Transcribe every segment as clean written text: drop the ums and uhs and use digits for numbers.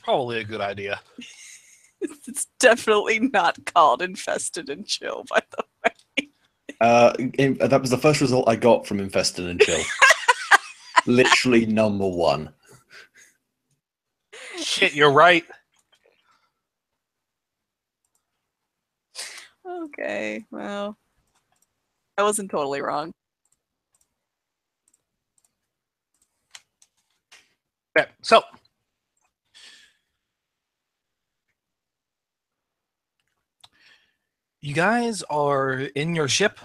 Probably a good idea. It's definitely not called Infested and Chill, by the way. That was the first result I got from Infested and Chill. Literally number one. Shit, you're right. Okay, well, I wasn't totally wrong. Okay, so you guys are in your ship,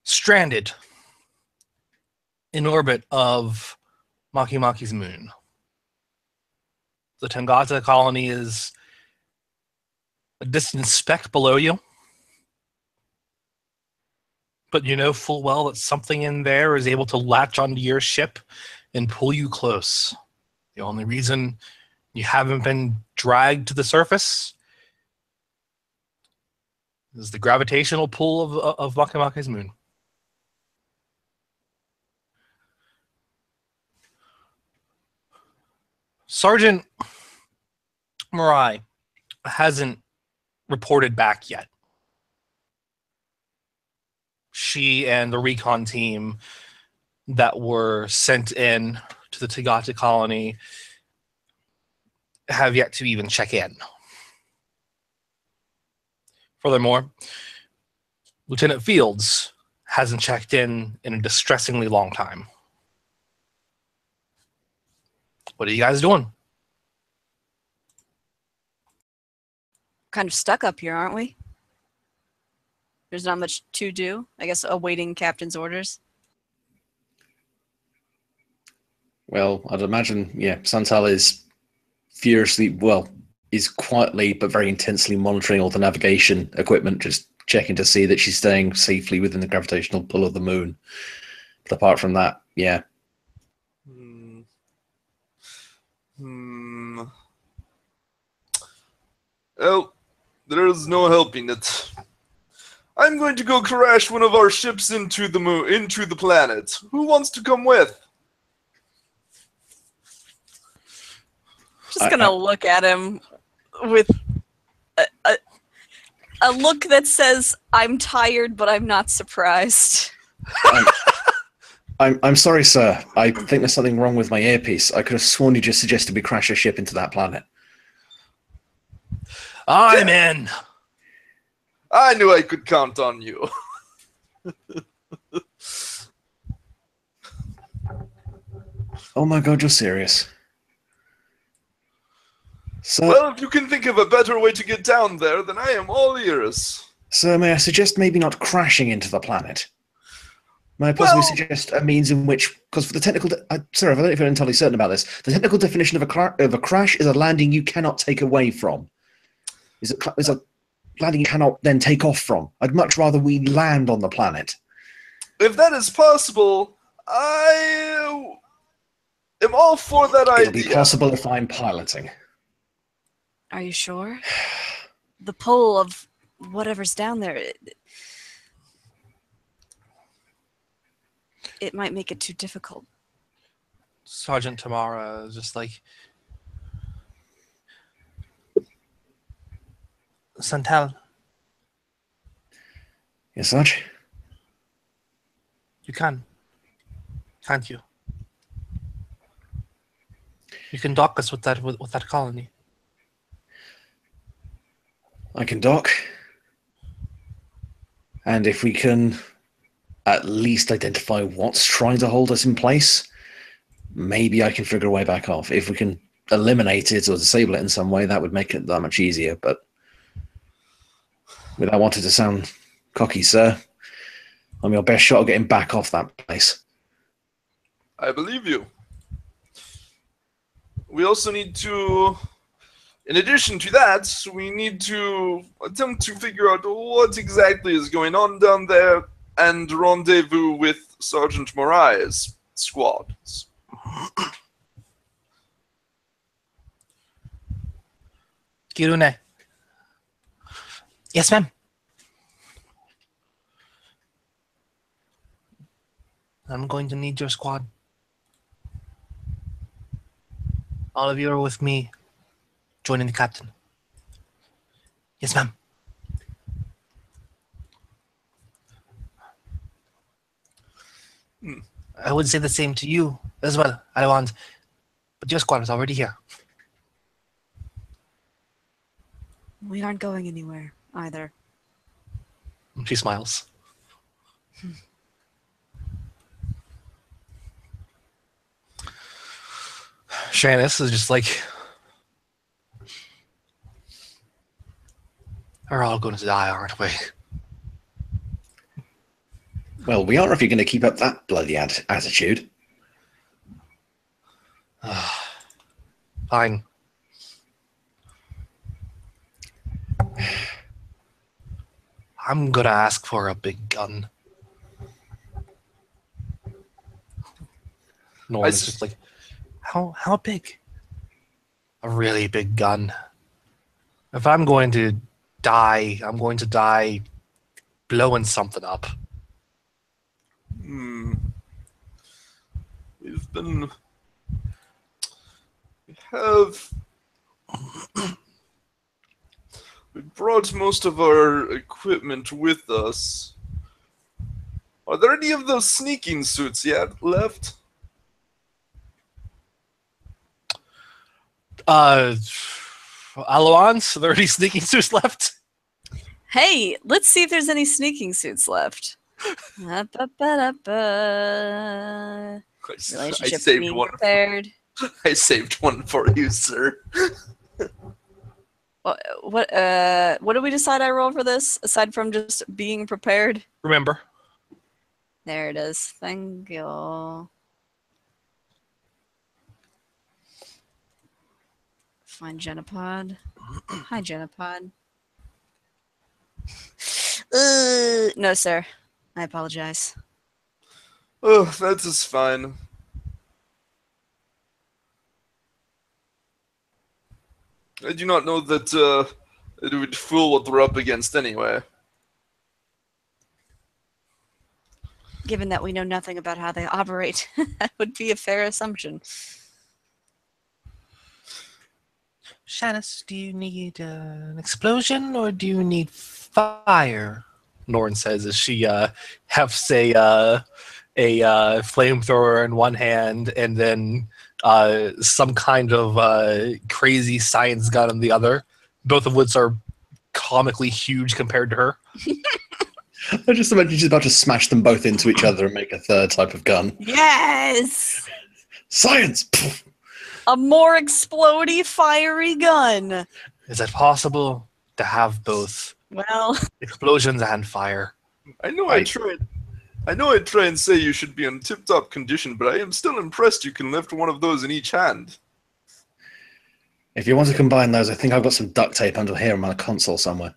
stranded in orbit of Maki Maki's moon. The Tangata colony is a distant speck below you, but you know full well that something in there is able to latch onto your ship and pull you close. The only reason you haven't been dragged to the surface is the gravitational pull of Maki Maki's moon. Sergeant Mirai hasn't reported back yet. She and the recon team that were sent in to the Tagata colony have yet to even check in. Furthermore, Lieutenant Fields hasn't checked in a distressingly long time. What are you guys doing? Kind of stuck up here, aren't we? There's not much to do. I guess awaiting captain's orders. Well, I'd imagine, yeah, Santal is furiously, well, is quietly but very intensely monitoring all the navigation equipment, just checking to see that she's staying safely within the gravitational pull of the moon. But apart from that, yeah. Well, there's no helping it. I'm going to go crash one of our ships into the moon, into the planet. Who wants to come with? Just gonna look at him with a look that says, "I'm tired, but I'm not surprised." I'm sorry, sir. I think there's something wrong with my earpiece. I could have sworn you just suggested we crash a ship into that planet. I'm in. I knew I could count on you. Oh my god, you're serious. Sir, well, if you can think of a better way to get down there, then I am all ears. Sir, may I suggest maybe not crashing into the planet? May I possibly suggest a means in which, because for the technical, sorry, I don't know if you're entirely certain about this. The technical definition of a crash is a landing you cannot take away from. Is a landing you cannot then take off from. I'd much rather we land on the planet. If that is possible, I am all for that idea. It'll be possible if I'm piloting. Are you sure? The pull of whatever's down there, it might make it too difficult. Sergeant Tamara is just like, Santal. Yes, Sarge? You can. Can't you? You can dock us with that colony. I can dock. And if we can at least identify what's trying to hold us in place, maybe I can figure a way back off. If we can eliminate it or disable it in some way, that would make it that much easier. But without wanting to sound cocky, sir, I'm your best shot at getting back off that place. I believe you. We also need to, in addition to that, we need to attempt to figure out what exactly is going on down there and rendezvous with Sergeant Morai's squads. Kirune. Yes, ma'am. I'm going to need your squad. All of you are with me, joining the captain. Yes, ma'am. I would say the same to you as well, Alawand. But your squad is already here. We aren't going anywhere either. She smiles. Shanice is just like, we're all going to die, aren't we? Well, we are if you're going to keep up that bloody attitude. Fine. I'm gonna ask for a big gun. Norman's just like, how big? A really big gun. If I'm going to die, I'm going to die blowing something up. We brought most of our equipment with us. Are there any of those sneaking suits yet left? Alawans, are there any sneaking suits left? Hey, let's see if there's any sneaking suits left. Relationship being prepared. I saved one for you, sir. What did we decide I roll for this, aside from just being prepared? Remember. There it is. Thank you. Find Genopod. Hi, Genopod. No, sir. I apologize. Oh, that is fine. I do not know that it would fool what we're up against anyway. Given that we know nothing about how they operate, that would be a fair assumption. Shanice, do you need an explosion or do you need fire? Norn says as she hefts a flamethrower in one hand and then some kind of crazy science gun in the other, both of which are comically huge compared to her. I just imagine she's about to smash them both into each other and make a third type of gun. Yes! Science! A more explodey, fiery gun. Is it possible to have both Well, explosions and fire? I know I try and say you should be in tip-top condition, but I am still impressed you can lift one of those in each hand. If you want to combine those, I think I've got some duct tape under here on my console somewhere.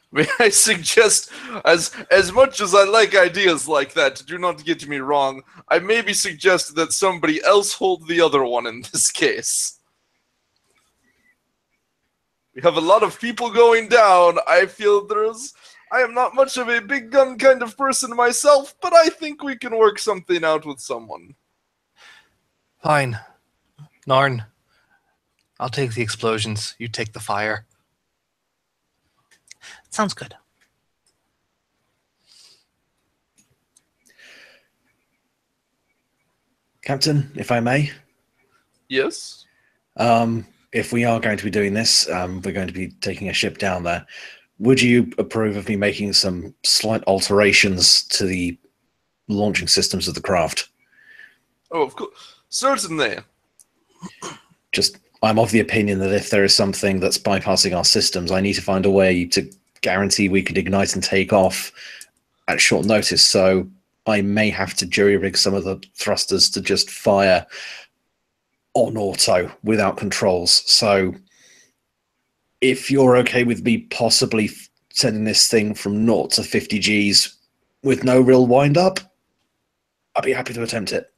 May I suggest, as much as I like ideas like that, do not get me wrong, I maybe suggest that somebody else hold the other one in this case. We have a lot of people going down. I feel I am not much of a big gun kind of person myself, but I think we can work something out with someone. Fine. Narn, I'll take the explosions. You take the fire. Sounds good. Captain, if I may? Yes? If we are going to be doing this, we're going to be taking a ship down there. Would you approve of me making some slight alterations to the launching systems of the craft? Oh, of course. Certainly. I'm of the opinion that if there is something that's bypassing our systems, I need to find a way to guarantee we could ignite and take off at short notice. So I may have to jury-rig some of the thrusters to just fire on auto without controls. So if you're okay with me possibly sending this thing from 0 to 50 Gs with no real wind-up, I'd be happy to attempt it.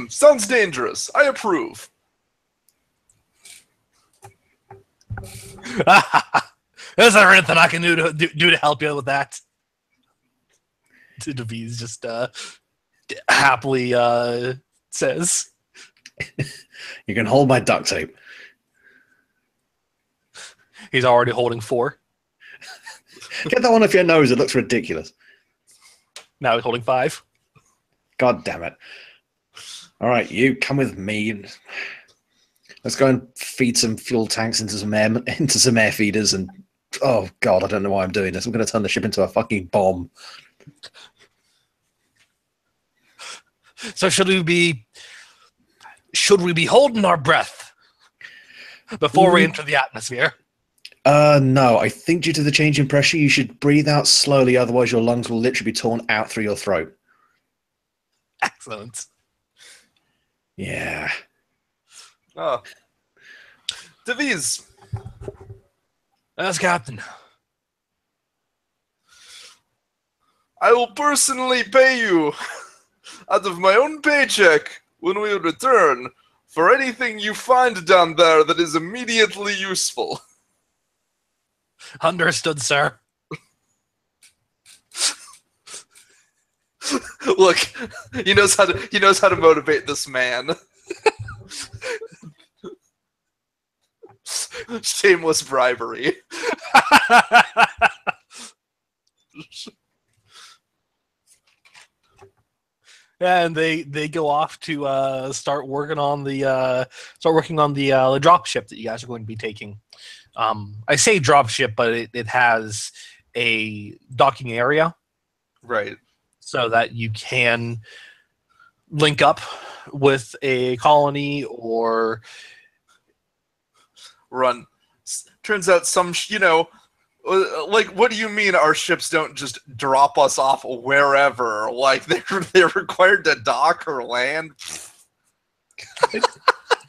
Sounds dangerous. I approve. Is there anything I can do to help you with that? Devise just happily says. You can hold my duct tape. He's already holding 4. Get that one off your nose. It looks ridiculous. Now he's holding 5. God damn it. All right, you come with me. Let's go and feed some fuel tanks into some air feeders. And oh god, I don't know why I'm doing this. I'm going to turn the ship into a fucking bomb. So should we be holding our breath before we enter the atmosphere? No. I think due to the change in pressure, you should breathe out slowly. Otherwise, your lungs will literally be torn out through your throat. Excellent. Yeah. Ah. Deviz. Yes, Captain. I will personally pay you out of my own paycheck when we return for anything you find down there that is immediately useful. Understood, sir. Look, he knows how to motivate this man. Shameless bribery. And they go off to start working on the drop ship that you guys are going to be taking. I say drop ship, but it has a docking area, Right. so that you can link up with a colony or run. Turns out like, what do you mean our ships don't just drop us off wherever? Like, they're required to dock or land?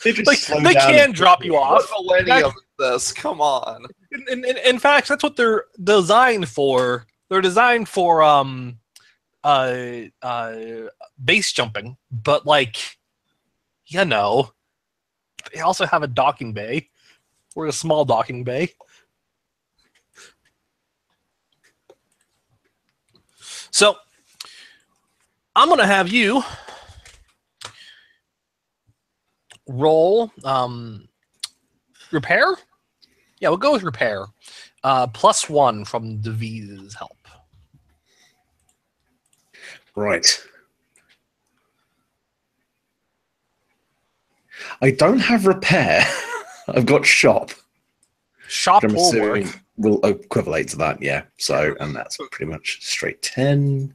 They can drop you off. What millennium is this? Come on. In fact, that's what they're designed for. They're designed for base jumping, but they also have a docking bay, or a small docking bay. So I'm gonna have you roll repair. Yeah, we'll go with repair. +1 from Deviz's help. Right. I don't have repair. I've got shop. Shop I'm will assuming work. will equivalent to that, yeah. So, and that's pretty much straight 10.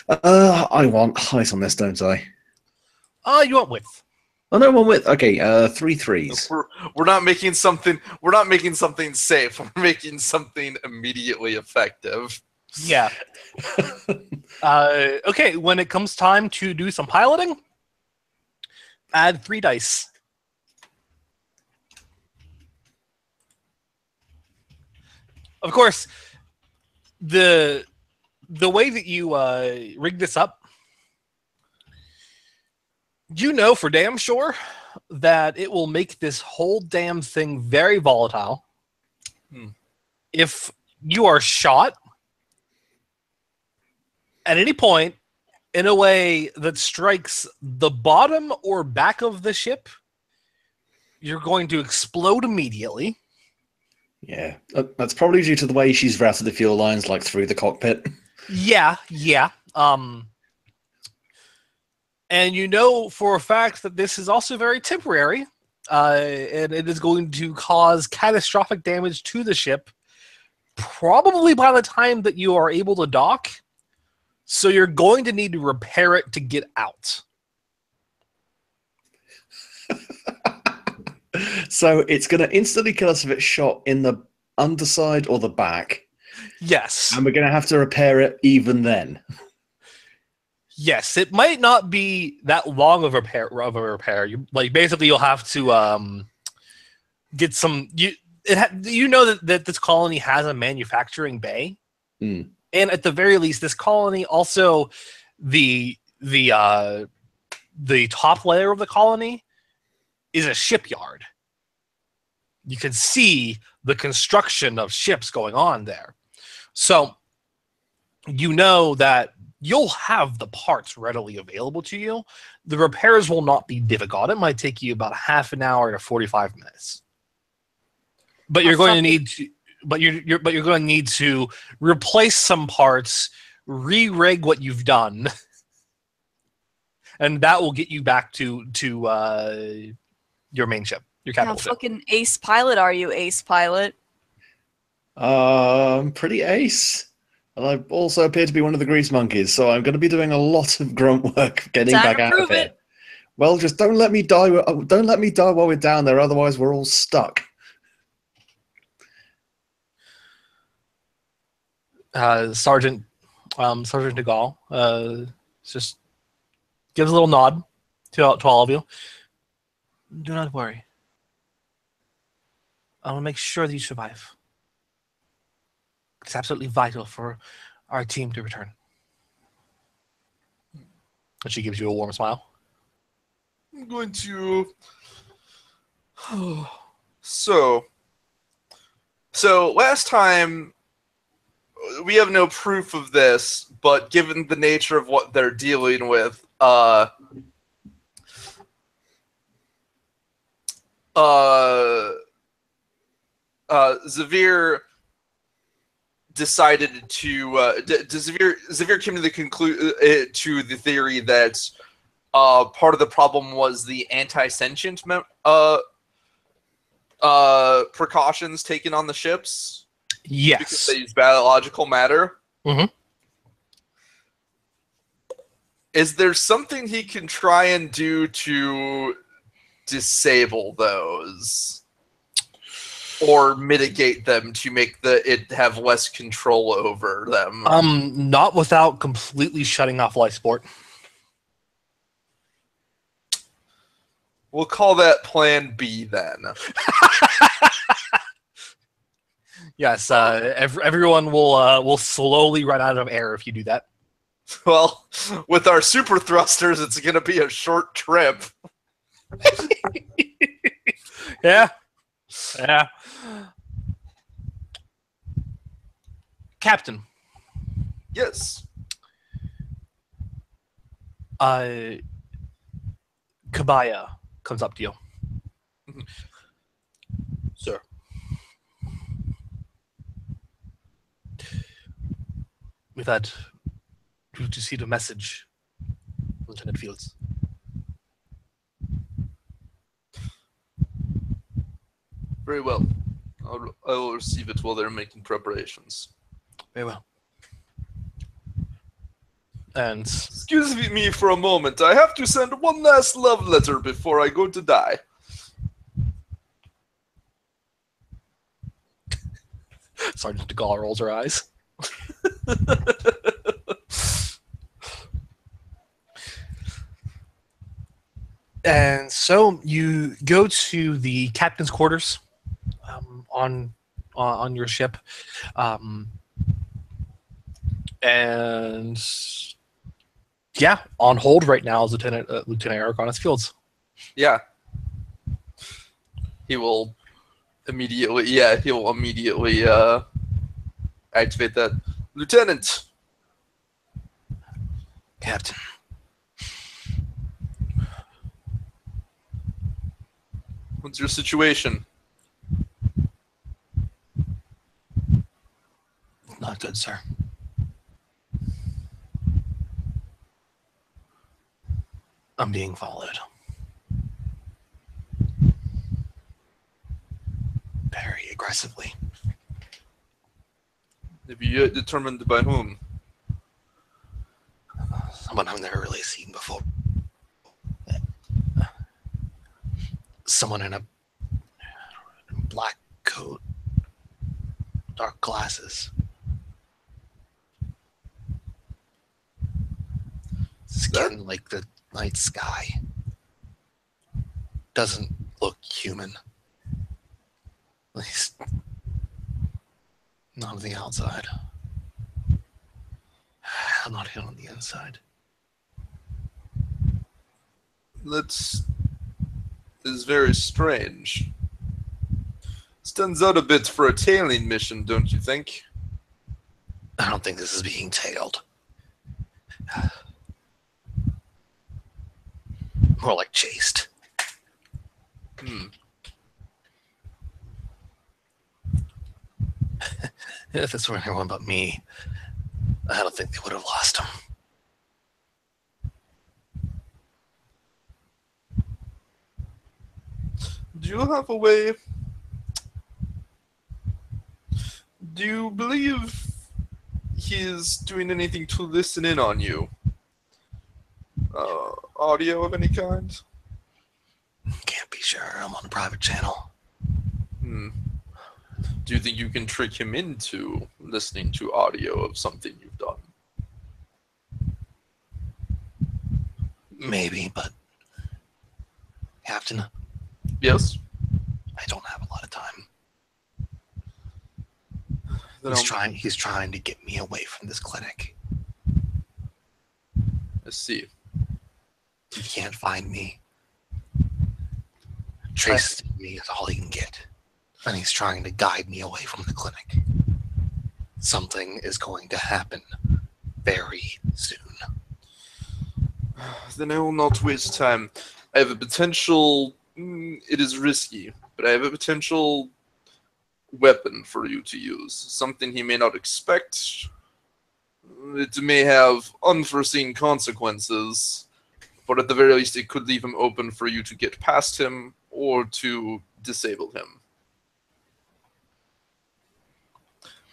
I want height on this, don't I? You want width. Oh no, one width. Okay, 3 3s. We're not making something safe. We're making something immediately effective. Yeah. Okay, when it comes time to do some piloting, add 3 dice. Of course, the way that you rig this up, you know for damn sure that it will make this whole damn thing very volatile. If you are shot at any point in a way that strikes the bottom or back of the ship, you're going to explode immediately. Yeah, that's probably due to the way she's routed the fuel lines, like through the cockpit. Yeah. And you know for a fact that this is also very temporary, and it is going to cause catastrophic damage to the ship, probably by the time that you are able to dock. So you're going to need to repair it to get out. So it's going to instantly kill us if it's shot in the underside or the back. Yes. And we're going to have to repair it even then. Yes, it might not be that long of a repair. Basically, you'll have to get some. You know that this colony has a manufacturing bay, and at the very least, this colony also the top layer of the colony is a shipyard. You can see the construction of ships going on there, so you know that you'll have the parts readily available to you. The repairs will not be difficult. It might take you about half an hour to 45 minutes. But you're going to need to, but you're going to need to replace some parts, re-rig what you've done, and that will get you back to your main ship, your How capital ship. fucking ace pilot are you, ace pilot? Pretty ace. And I also appear to be one of the grease monkeys, so I'm going to be doing a lot of grunt work getting Time back to out of prove here. it. Well, just don't let me die. Don't let me die while we're down there. Otherwise, we're all stuck. Sergeant de Gaulle just gives a little nod to all of you. Do not worry. I will make sure that you survive. It's absolutely vital for our team to return. And she gives you a warm smile. I'm going to. So last time, we have no proof of this, but given the nature of what they're dealing with, Xavier decided to Xavier came to the to the theory that part of the problem was the anti-sentient precautions taken on the ships. Yes. Because they use biological matter. Mm-hmm. Is there something he can try and do to disable those? Or mitigate them to make it have less control over them? Not without completely shutting off life support. We'll call that Plan B then. Yes, everyone will slowly run out of air if you do that. Well, with our super thrusters, it's going to be a short trip. Yeah. Captain. Yes. Kabaya comes up to you. Sir. We've had received a message, Lieutenant Fields. Very well. I will receive it while they're making preparations. Very well. And excuse me for a moment. I have to send one last love letter before I go to die. Sergeant de Gaulle rolls her eyes. And so you go to the captain's quarters on your ship, and yeah, on hold right now is Lieutenant Aragonis Fields. Yeah, he will immediately. Yeah, he will immediately activate that. Lieutenant, Captain. What's your situation? Not good, sir. I'm being followed. Very aggressively. Have you yet determined by whom? Someone I've never really seen before. Someone in a black coat, dark glasses. Skin like the night sky. Doesn't look human. At least not on the outside. Not even on the inside. That is very strange. Stands out a bit for a tailing mission, don't you think? I don't think this is being tailed. More like chased. Hmm. If this were anyone but me, I don't think they would have lost him. Do you have a way? Do you believe he's doing anything to listen in on you? Audio of any kind? Can't be sure. I'm on a private channel. Hmm. Do you think you can trick him into listening to audio of something you've done? Maybe, but Captain, Yes. I don't have a lot of time. Then He's trying to get me away from this clinic. Let's see. He can't find me. Tracing me is all he can get. And he's trying to guide me away from the clinic. Something is going to happen very soon. Then I will not waste time. I have a potential. It is risky, but I have a potential weapon for you to use. Something he may not expect. It may have unforeseen consequences, but at the very least, it could leave him open for you to get past him or to disable him.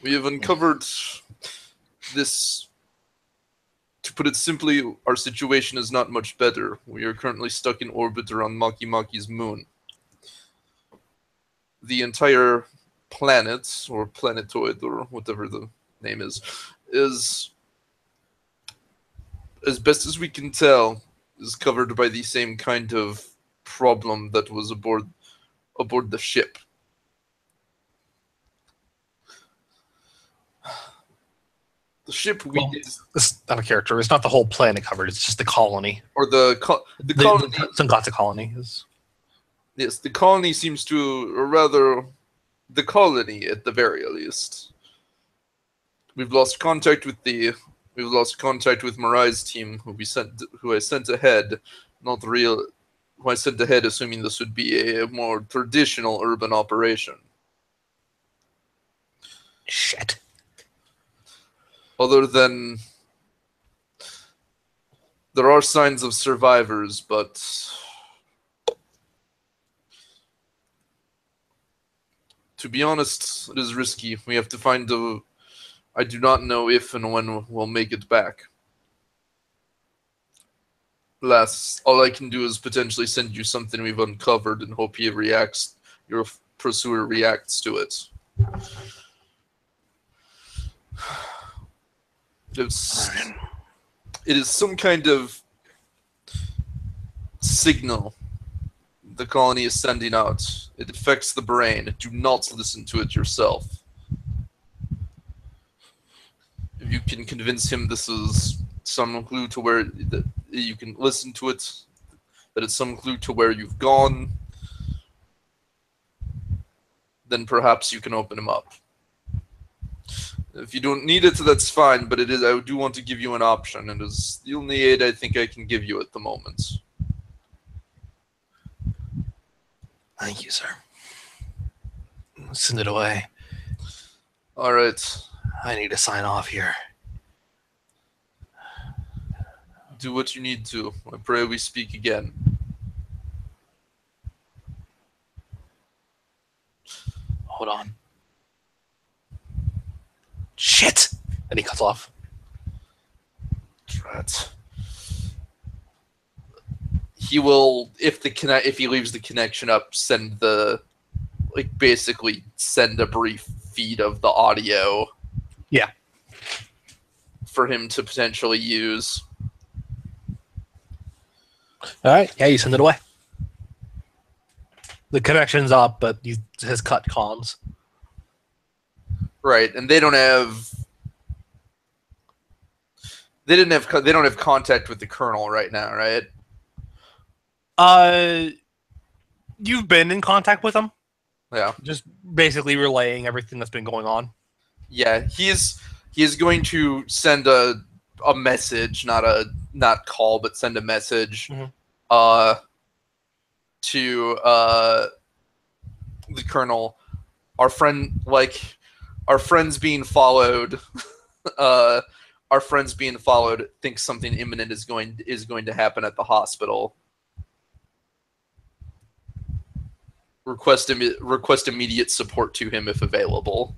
We have uncovered this. To put it simply, our situation is not much better. We are currently stuck in orbit around Maki Maki's moon. The entire planet, or planetoid, or whatever the name is, as best as we can tell, is covered by the same kind of problem that was aboard the ship. The ship we Well, it's not a character. It's not the whole planet covered. It's just the colony. or the colony. The Tungata colony is. Yes, the colony seems to, or rather, the colony at the very least. We've lost contact with Marai's team, who I sent ahead, who I sent ahead, assuming this would be a more traditional urban operation. Shit. Other than there are signs of survivors, but to be honest, it is risky. We have to find I do not know if and when we'll make it back. All I can do is potentially send you something we've uncovered and hope your pursuer reacts to it. It is some kind of signal the colony is sending out. It affects the brain. Do not listen to it yourself. If you can convince him this is some clue to where that you can listen to it, that it's some clue to where you've gone, then perhaps you can open him up. If you don't need it, that's fine, but I do want to give you an option. It is the only aid I think I can give you at the moment. Thank you, sir. Send it away. All right. I need to sign off here. Do what you need to. I pray we speak again. Hold on. Shit! And he cuts off. Drat. He will, if he leaves the connection up, basically send a brief feed of the audio. Yeah. For him to potentially use. All right. Yeah, you send it away. The connection's up, but he has cut comms. Right, and they don't have contact with the colonel right now, right? You've been in contact with him? Yeah. Just basically relaying everything that's been going on. Yeah, he is going to send a a message, not call, but send a message Mhm. to the colonel. Our friends being followed. Our friends being followed. Think something imminent is going to happen at the hospital. Request immediate support to him if available.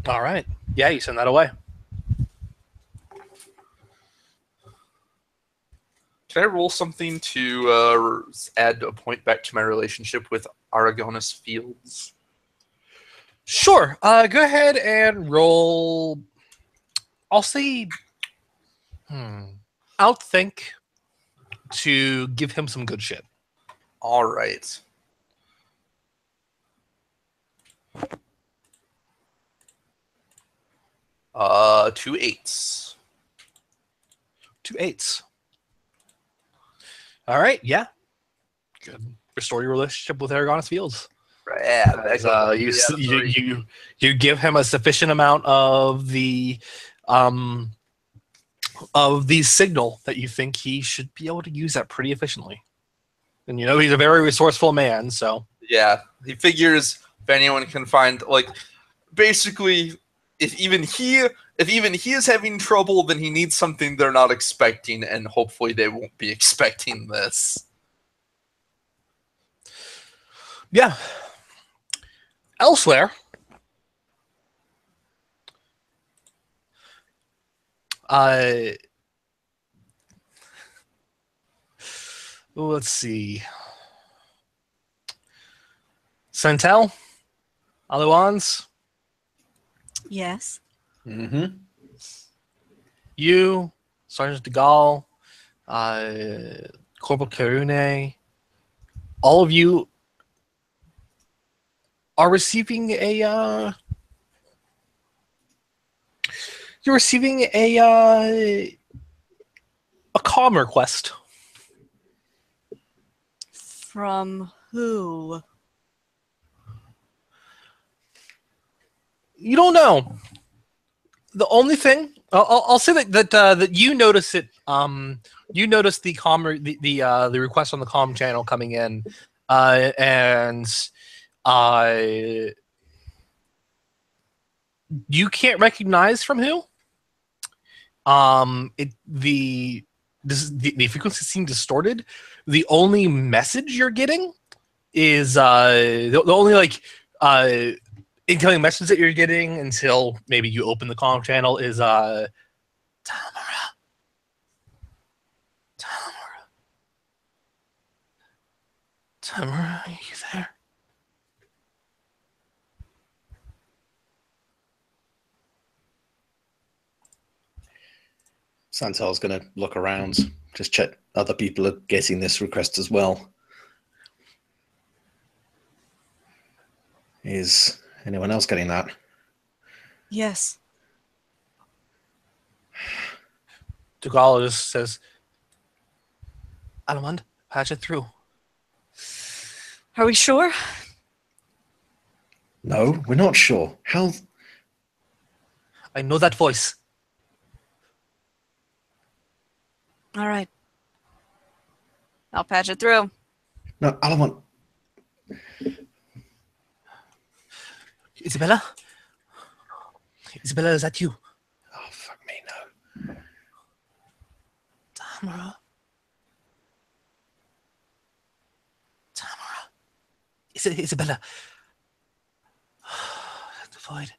All right. Yeah, you send that away. Can I roll something to add a point back to my relationship with Aragonus Fields? Sure. Go ahead and roll. I'll say, outthink to give him some good shit. All right. Two 8s. 2 8s. All right. Yeah. Good. Restore your relationship with Aragonus Fields. Yeah, As, you give him a sufficient amount of the signal that you think he should be able to use that pretty efficiently. And he's a very resourceful man, so yeah, he figures if anyone can find, like, basically, if even he is having trouble, then he needs something they're not expecting, and hopefully they won't be expecting this. yeah. Elsewhere, let's see. Santel, Aluans, Yes. Mm-hmm. you, Sergeant de Gaulle, Corporal Karune, all of you are receiving a you're receiving a comm request. From who? You don't know. The only thing I'll say that you notice it. You notice the the request on the comm channel coming in, and you can't recognize from who. The frequency seems distorted. The only message you're getting is the only incoming message that you're getting until maybe you open the comm channel is Tamara. Tamara, are you there? Santel's going to look around, just check other people are getting this request as well. Is anyone else getting that? Yes. Dugala just says, Alamand, patch it through. Are we sure? No, we're not sure. How? I know that voice. All right. I'll patch it through. No, Alamon. Isabella? Isabella, is that you? Oh, fuck me, no. Tamara. Tamara. Isabella. The void.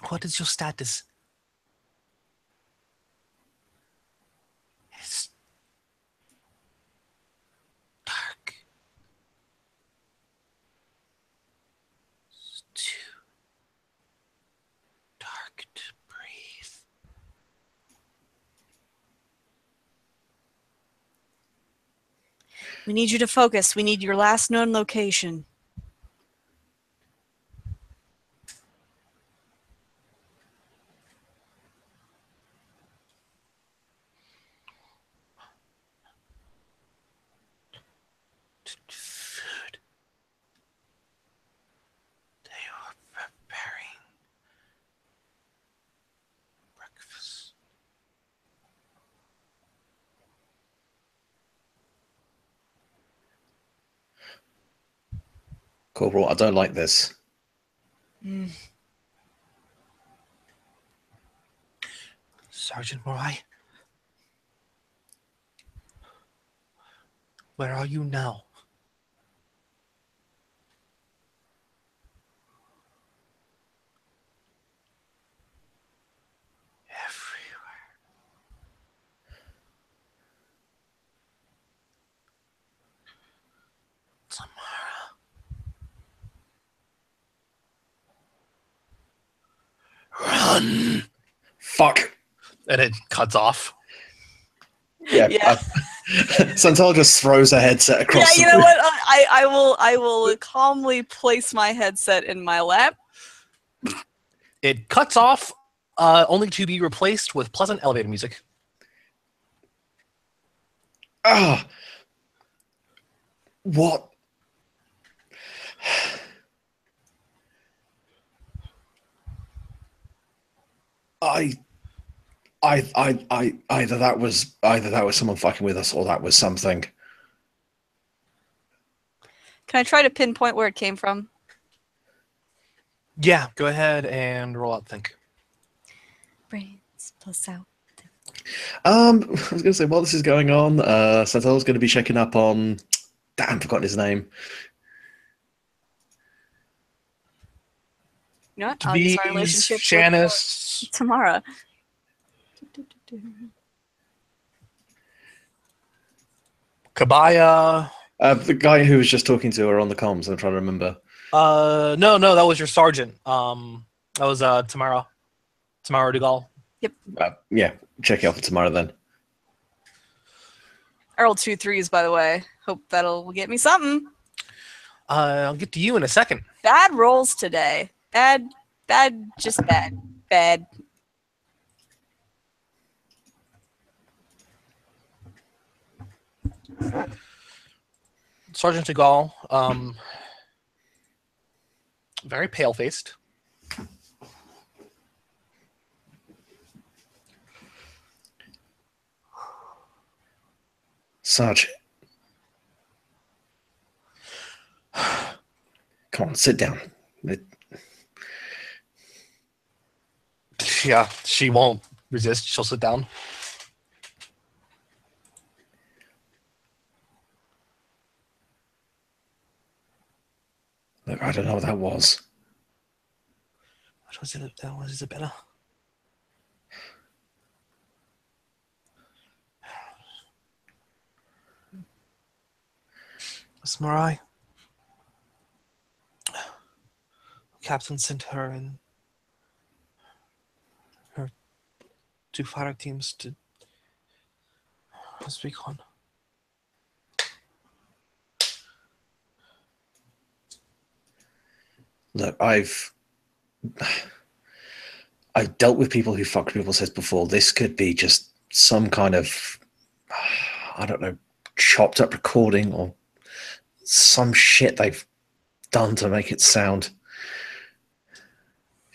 What is your status? It's dark. It's too dark to breathe. We need you to focus. We need your last known location. Food. Corporal, I don't like this. Sergeant Morai, where are you now? Everywhere. Tamara. Run! Fuck. And it cuts off. Yeah. Yeah. Santal just throws her headset Yeah, across the you know room. what? I will calmly place my headset in my lap. It cuts off, only to be replaced with pleasant elevator music. Ah. What? Either that was someone fucking with us, or that was something. Can I try to pinpoint where it came from? Yeah, go ahead and roll out think. Brains plus out. I was gonna say while this is going on, Santal's gonna be checking up on. Damn, forgotten his name. You know what? I'll use my Bees, relationship Shanice, with Tamara. Kabaya. The guy who was just talking to her on the comms. I'm trying to remember. No, that was your sergeant. That was Tamara Dugal. Yeah, check it out for tomorrow then. I rolled 2 3s, by the way. Hope that'll get me something. I'll get to you in a second. Bad rolls today. Bad, just bad. Bad. Sergeant Dugal, very pale-faced. Sarge. Come on, sit down. Yeah, she won't resist. She'll sit down. Look, I don't know what that was. What was it? That was Isabella. Miss Marai. Captain sent her and her 2 fighter teams to speak on. Look, I've dealt with people who fucked people's heads before. This could be just some kind of, I don't know, chopped up recording or some shit they've done to make it sound.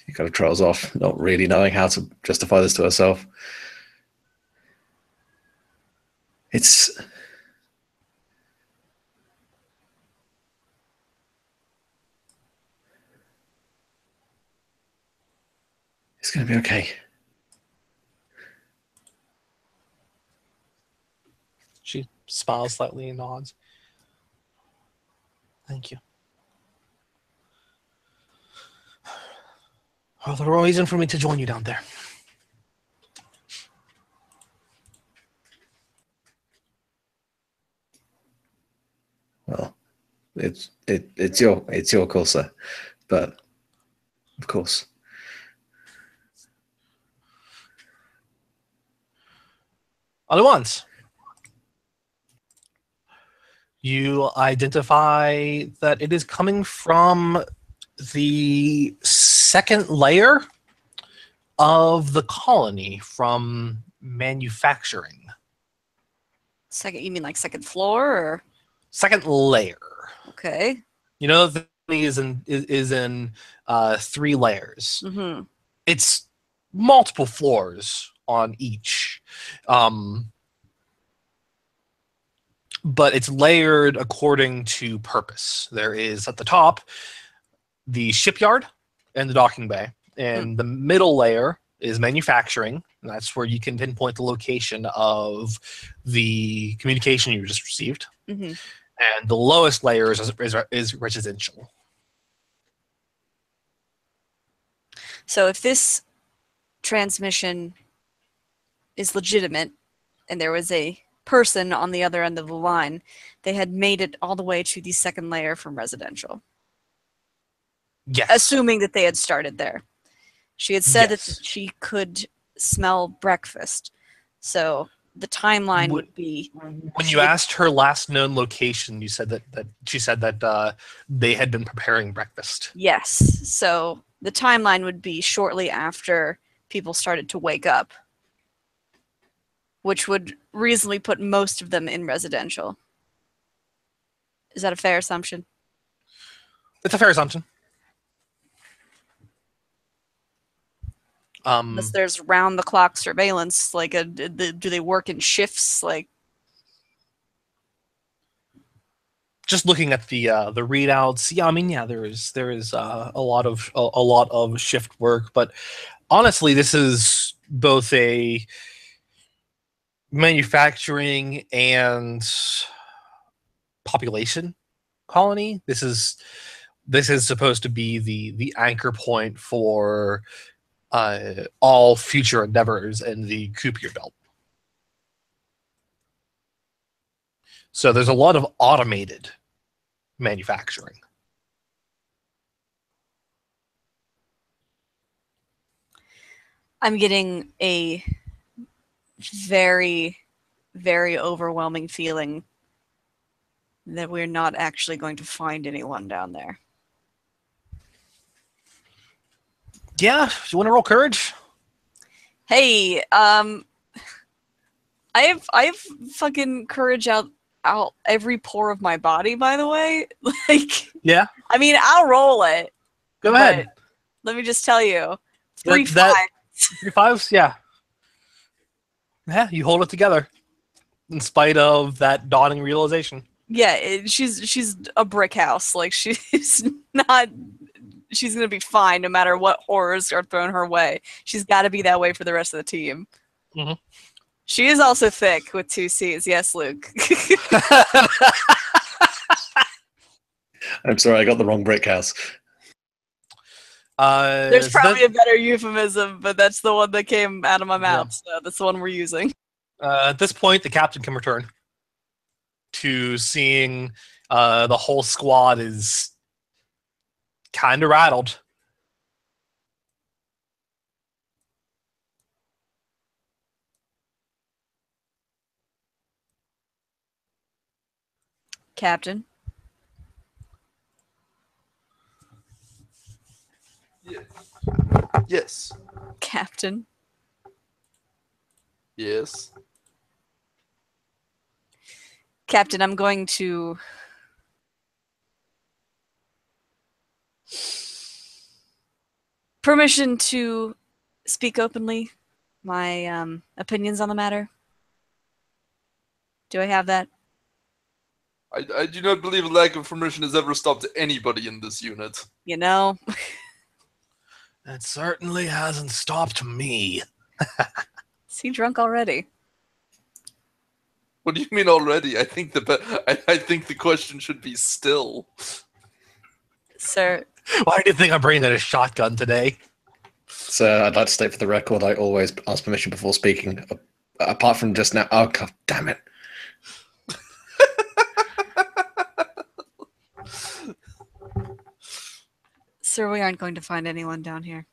She kind of trails off, not really knowing how to justify this to herself. It's going to be okay. She smiles slightly and nods. Thank you. Well, the reason for me to join you down there. Well, it's your call, sir. But of course. Other ones. You identify that it is coming from the second layer of the colony from manufacturing. Second, you mean like second floor or? Second layer. Okay. You know the colony is in 3 layers. Mm-hmm. It's multiple floors on each. but it's layered according to purpose. There is at the top the shipyard and the docking bay, and the middle layer is manufacturing. And that's where you can pinpoint the location of the communication you just received. Mm-hmm. And the lowest layer is residential. So if this transmission is legitimate and there was a person on the other end of the line, they had made it all the way to the second layer from residential. Yes. Assuming that they had started there. She had said Yes. that she could smell breakfast. So the timeline would be... When you asked her last known location, you said that she said that they had been preparing breakfast. Yes. So the timeline would be shortly after people started to wake up, which would reasonably put most of them in residential. Is that a fair assumption? It's a fair assumption. Unless there's round-the-clock surveillance, like do they work in shifts? Like, just looking at the readouts, yeah, I mean, yeah, there is a lot of shift work, but honestly, this is both a manufacturing and population colony. This is supposed to be the anchor point for all future endeavors in the Kupier belt. So there's a lot of automated manufacturing. I'm getting a very, very overwhelming feeling that we're not actually going to find anyone down there. Yeah, you want to roll courage? Hey, I have fucking courage out every pore of my body, by the way. Like, yeah. I mean, I'll roll it. Go ahead. Let me just tell you, 3 5s. 3 5s, yeah. Yeah, you hold it together in spite of that dawning realization. Yeah, she's a brick house. Like, she's not. She's gonna be fine no matter what horrors are thrown her way. She's got to be that way for the rest of the team. Mm-hmm. She is also thick with 2 C's. Yes, Luke. I'm sorry, I got the wrong brick house. There's probably a better euphemism, but that's the one that came out of my mouth. So that's the one we're using. At this point, the captain can return to seeing the whole squad is kind of rattled. Captain. Yes. Captain. Yes. Captain, I'm going to... Permission to speak openly my opinions on the matter. Do I have that? I do not believe a lack of permission has ever stopped anybody in this unit. You know? It certainly hasn't stopped me. Is he drunk already? What do you mean already? I think I think the question should be still. Sir. Why do you think I'm bringing out a shotgun today? So I'd like to state for the record, I always ask permission before speaking. Apart from just now. Oh, God damn it. Sir, we aren't going to find anyone down here.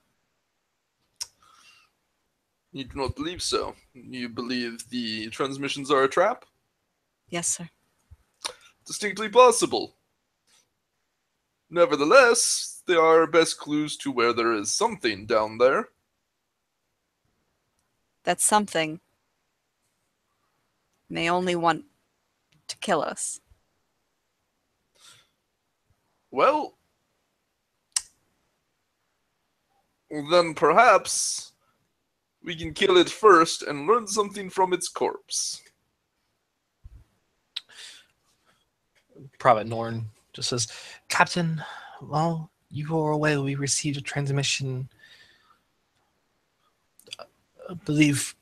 You do not believe so. You believe the transmissions are a trap? Yes, sir. Distinctly possible. Nevertheless, they are our best clues to where there is something down there. That something may only want to kill us. Well, then perhaps we can kill it first and learn something from its corpse. Private Norn just says, Captain, while you were away, we received a transmission. I believe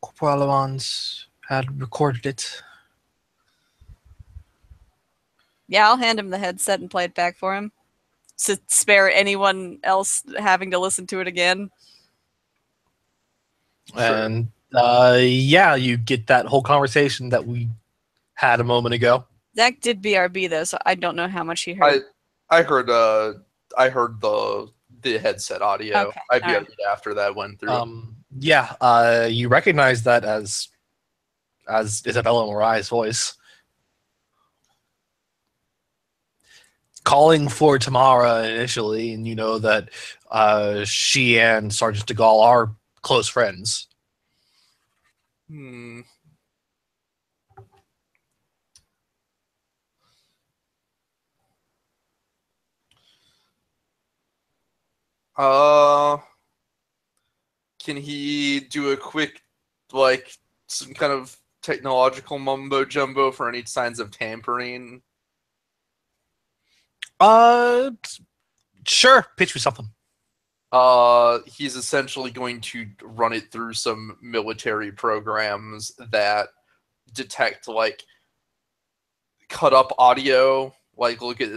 Corporal Alans had recorded it. Yeah, I'll hand him the headset and play it back for him. To spare anyone else having to listen to it again. Sure. And yeah, you get that whole conversation that we had a moment ago. Zach did BRB though, so I don't know how much he heard. I heard the headset audio. Okay, I all right. BRB'd after that went through. Yeah, you recognize that as Isabella Morai's voice. Calling for Tamara initially, and you know that she and Sergeant DeGaulle are close friends. Hmm. Can he do a quick, like, some kind of technological mumbo jumbo for any signs of tampering? Sure. Pitch me something. He's essentially going to run it through some military programs that detect, like, cut up audio, like look at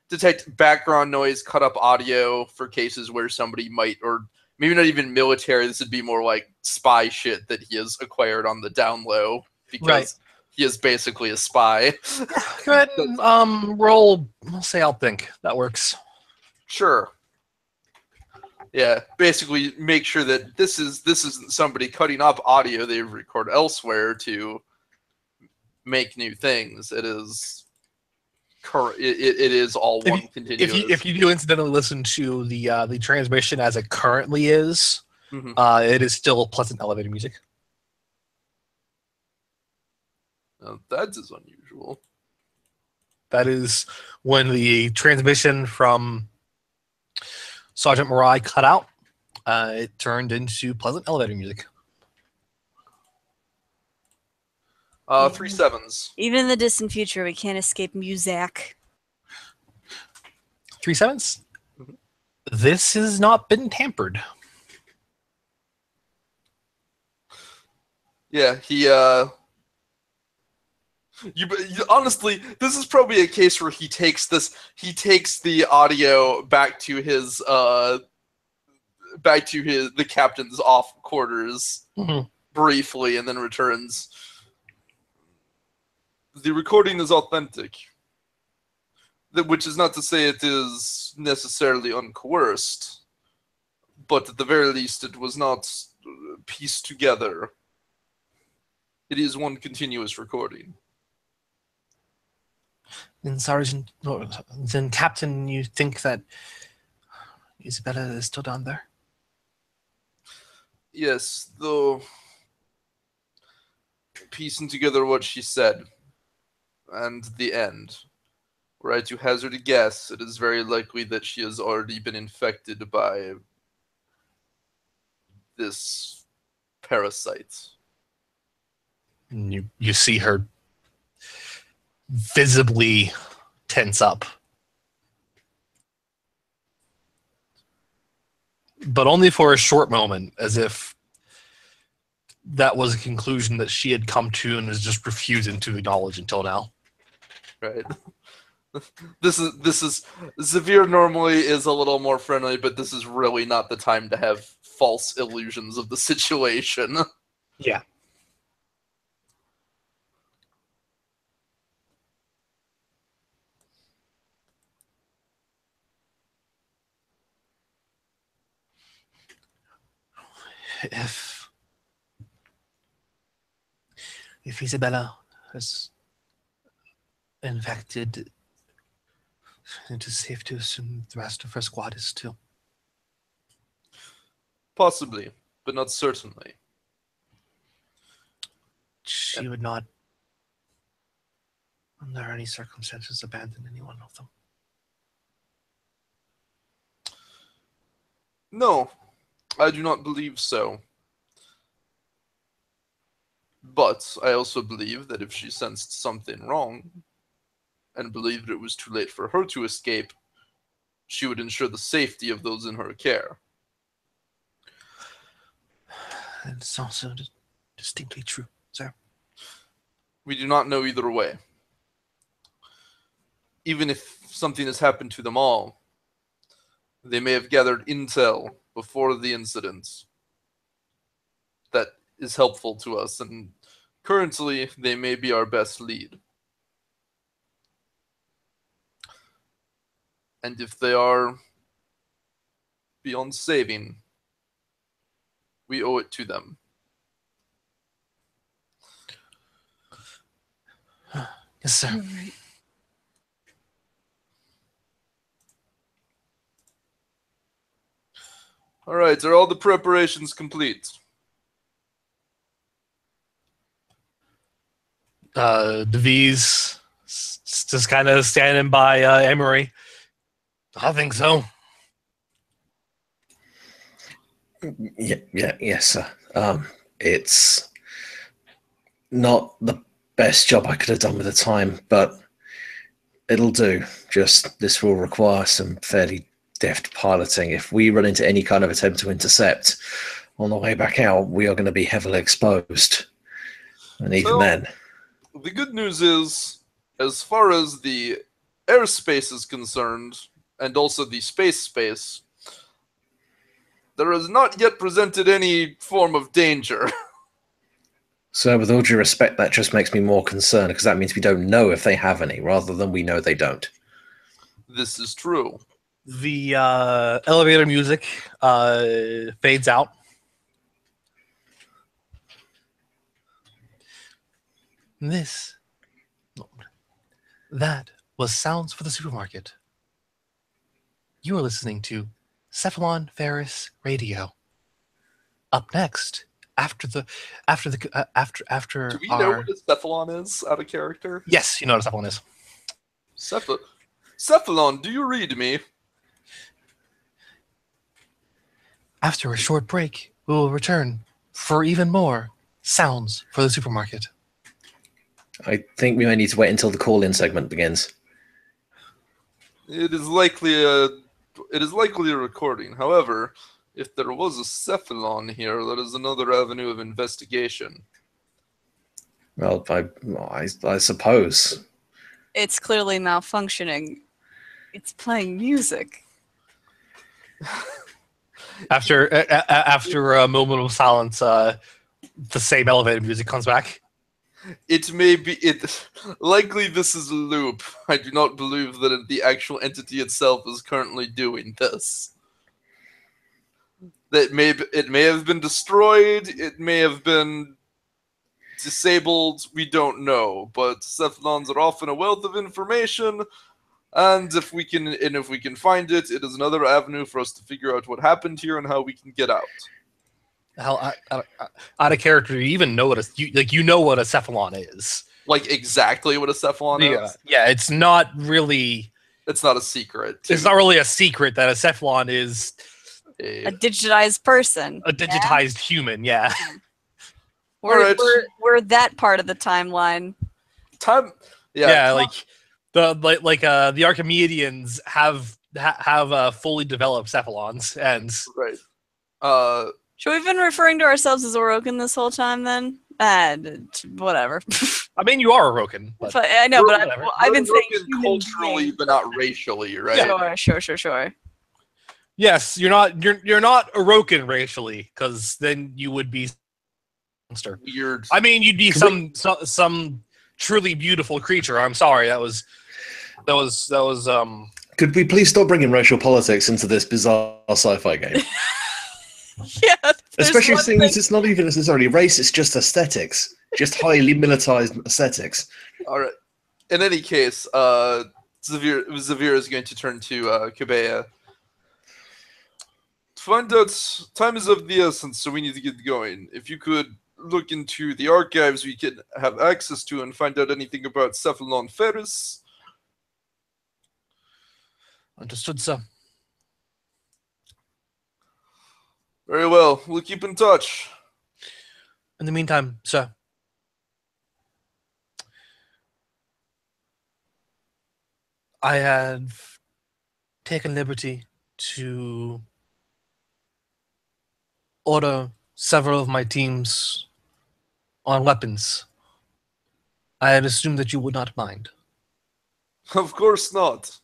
detect background noise, cut up audio for cases where somebody might, or maybe not even military, this would be more like spy shit that he has acquired on the down low, because Right. he is basically a spy. Go ahead and roll. I'll say I'll think. That works. Sure. Yeah, basically make sure that this isn't somebody cutting up audio they record elsewhere to make new things. It is it is all one continuous. If you do incidentally listen to the transmission as it currently is, Mhm. it is still pleasant elevator music. That is unusual. That is when the transmission from Sergeant Morai cut out. It turned into pleasant elevator music. 3 sevens. Even in the distant future, we can't escape music. 3 sevens. Mhm. This has not been tampered. Yeah, he honestly, this is probably a case where he takes the audio back to the captain's off quarters briefly, and then returns. The recording is authentic, which is not to say it is necessarily uncoerced, but at the very least it was not pieced together. It is one continuous recording. Then Sergeant, then Captain, you think that Isabella is still down there? Yes, though piecing together what she said and the end, were I to hazard a guess, it is very likely that she has already been infected by this parasite. And you see her visibly tense up. But only for a short moment, as if that was a conclusion that she had come to and was just refusing to acknowledge until now. Right. This is Zavir normally is a little more friendly, but this is really not the time to have false illusions of the situation. Yeah. If Isabella has infected, it is safe to assume the rest of her squad is too. Possibly, but not certainly. She would not, under any circumstances, abandon any one of them. No, I do not believe so. But I also believe that if she sensed something wrong, and believed it was too late for her to escape, she would ensure the safety of those in her care. It's also distinctly true, sir. We do not know either way. Even if something has happened to them all, they may have gathered intel before the incident that is helpful to us, and currently they may be our best lead. And if they are beyond saving, we owe it to them. Yes, sir. All right, are all the preparations complete? Devise just kind of standing by Emery. I think so. Yes, sir. It's not the best job I could have done with the time, but it'll do. Just this will require some fairly deft piloting. If we run into any kind of attempt to intercept on the way back out, we are going to be heavily exposed. And even then... The good news is, as far as the airspace is concerned, and also the space, there has not yet presented any form of danger. So with all due respect, that just makes me more concerned, because that means we don't know if they have any, rather than we know they don't. This is true. The elevator music fades out. That was Sounds for the Supermarket. You are listening to Cephalon Ferris Radio. Up next, after Do we know what a cephalon is out of character? Yes, you know what a cephalon is. Cephalon, do you read me? After a short break, we will return for even more Sounds for the Supermarket. I think we may need to wait until the call-in segment begins. It is likely a recording. However, if there was a cephalon here, that is another avenue of investigation. Well, I suppose. It's clearly malfunctioning. It's playing music. After a moment of silence, the same elevator music comes back. It may be likely this is a loop. I do not believe that the actual entity itself is currently doing this. It may have been destroyed, it may have been disabled, we don't know. But cephalons are often a wealth of information, and if we can find it, it is another avenue for us to figure out what happened here and how we can get out. Hell, out of character, you even know what you know what a cephalon is. Like exactly what a cephalon is? Yeah, it's not really... It's not a secret. It's not really a secret that a cephalon is... A digitized person. A digitized human, yeah. We're that part of the timeline. Like the Archimedeans have fully developed cephalons, and right. Should we have been referring to ourselves as Orokin this whole time then? Whatever. I mean, you are Orokin. But I know, but I've been saying culturally, but not racially, right? Sure. Yes, you're not Orokin racially, because then you would be monster. Weird. I mean, you'd be some truly beautiful creature. I'm sorry, that was. Could we please stop bringing racial politics into this bizarre sci-fi game? Yeah, especially since it's not even necessarily race; it's just aesthetics, just highly militarized aesthetics. All right. In any case, Zavir is going to turn to Kabeya. Find out, time is of the essence, so we need to get going. If you could look into the archives we can have access to and find out anything about Cephalon Ferris. Understood, sir. Very well. We'll keep in touch. In the meantime, sir. I have taken liberty to order several of my teams on weapons. I had assumed that you would not mind. Of course not.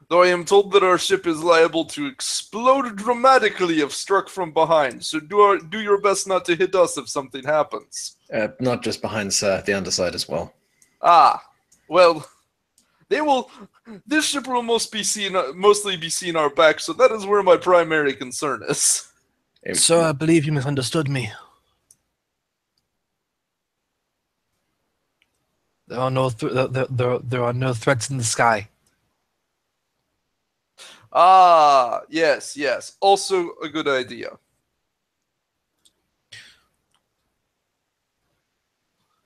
Though I am told that our ship is liable to explode dramatically if struck from behind, so do your best not to hit us if something happens. Not just behind, sir, the underside as well. Ah, well, this ship will mostly be seen our back, so that is where my primary concern is. Sir, I believe you misunderstood me. There are no there are no threats in the sky. Ah, yes. Also a good idea.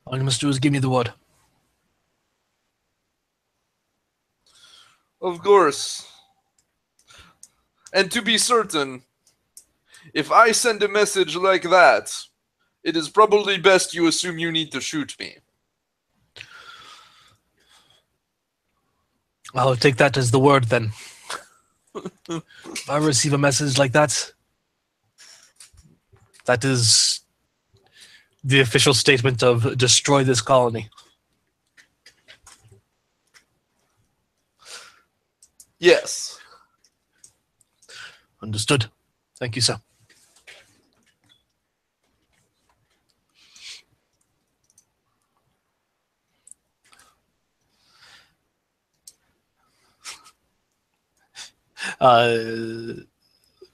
All you must do is give me the word. Of course. And to be certain, if I send a message like that, it is probably best you assume you need to shoot me. I'll take that as the word then. If I receive a message like that, that is the official statement of destroy this colony. Yes. Understood. Thank you, sir.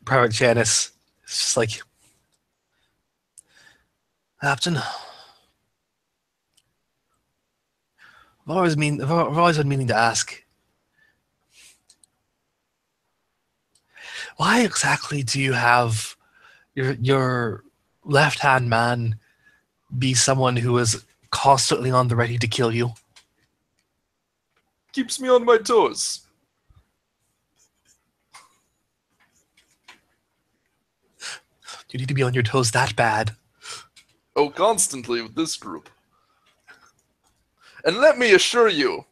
Private Janice is just like, Captain, I've always been meaning to ask, why exactly do you have your left-hand man be someone who is constantly on the ready to kill you? Keeps me on my toes. You need to be on your toes that bad. Oh, constantly with this group. And let me assure you,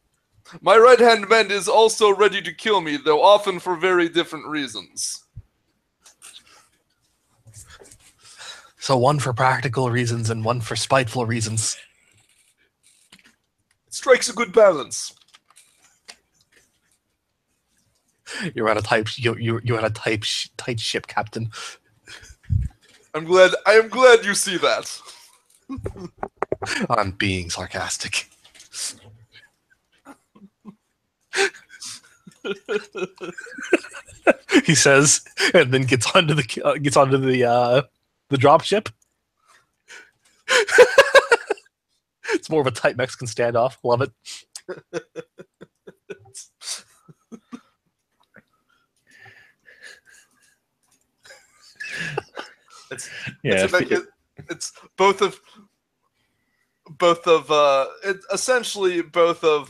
my right-hand man is also ready to kill me, though often for very different reasons. So one for practical reasons and one for spiteful reasons. It strikes a good balance. You're on a tight ship, Captain. I am glad you see that. I'm being sarcastic. He says, and then gets onto the drop ship. It's more of a tight Mexican standoff. Love it. It's both of essentially both of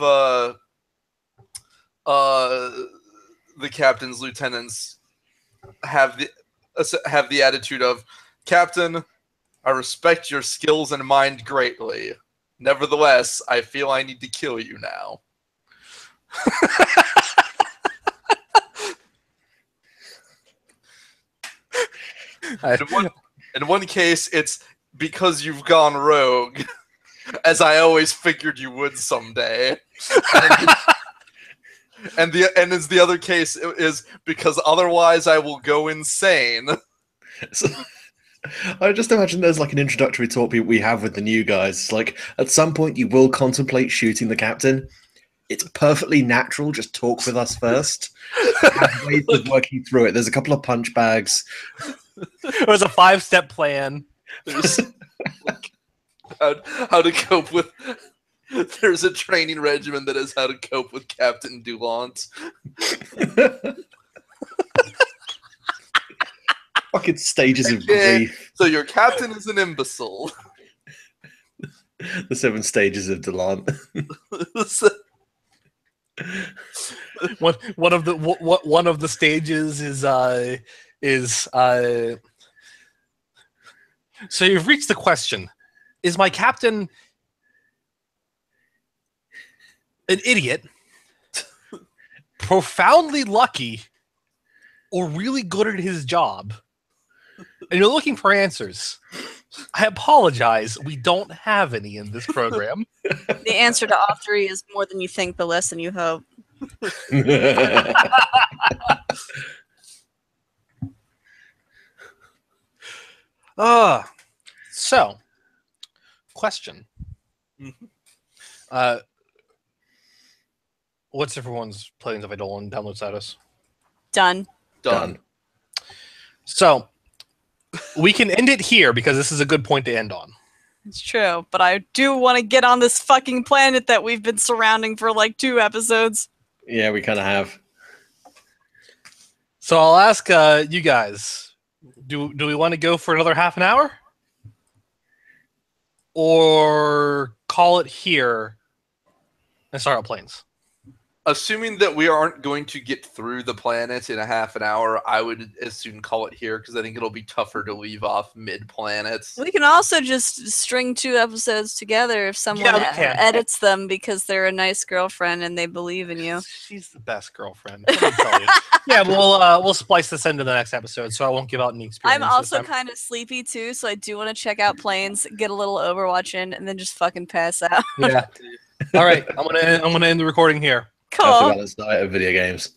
the captain's lieutenants have the attitude of, Captain, I respect your skills and mind greatly. Nevertheless, I feel I need to kill you now. In one case, it's because you've gone rogue, as I always figured you would someday. And the other case is because otherwise I will go insane. So, I just imagine there's like an introductory talk we have with the new guys. Like, at some point you will contemplate shooting the captain. It's perfectly natural. Just talk with us first. Have ways of working through it. There's a couple of punch bags. There's a 5-step plan. There's how to cope with. There's a training regimen that is how to cope with Captain Dulant. Fucking stages of grief. So your captain is an imbecile. The 7 stages of Delant. One of the stages is so you've reached the question: is my captain an idiot, profoundly lucky or really good at his job, and you're looking for answers, I apologize. We don't have any in this program. The answer to all three is more than you think, but less than you hope. So, question. What's everyone's plans if I don't download status? Done. Done. So, we can end it here because this is a good point to end on. It's true, but I do want to get on this fucking planet that we've been surrounding for like 2 episodes. Yeah, we kind of have. So I'll ask you guys, do we want to go for another half an hour? Or call it here and start our planes? Assuming that we aren't going to get through the planet in a half an hour, I would as soon call it here because I think it'll be tougher to leave off mid-planet. We can also just string 2 episodes together if someone edits them because they're a nice girlfriend and they believe in you. She's the best girlfriend. Let me tell you. Yeah, we'll splice this into the next episode, so I won't give out any experience. I'm also kind of sleepy too, so I do want to check out planes, get a little Overwatch in, and then just fucking pass out. Yeah. All right, I'm gonna end the recording here. Cool. That's about the diet of video games.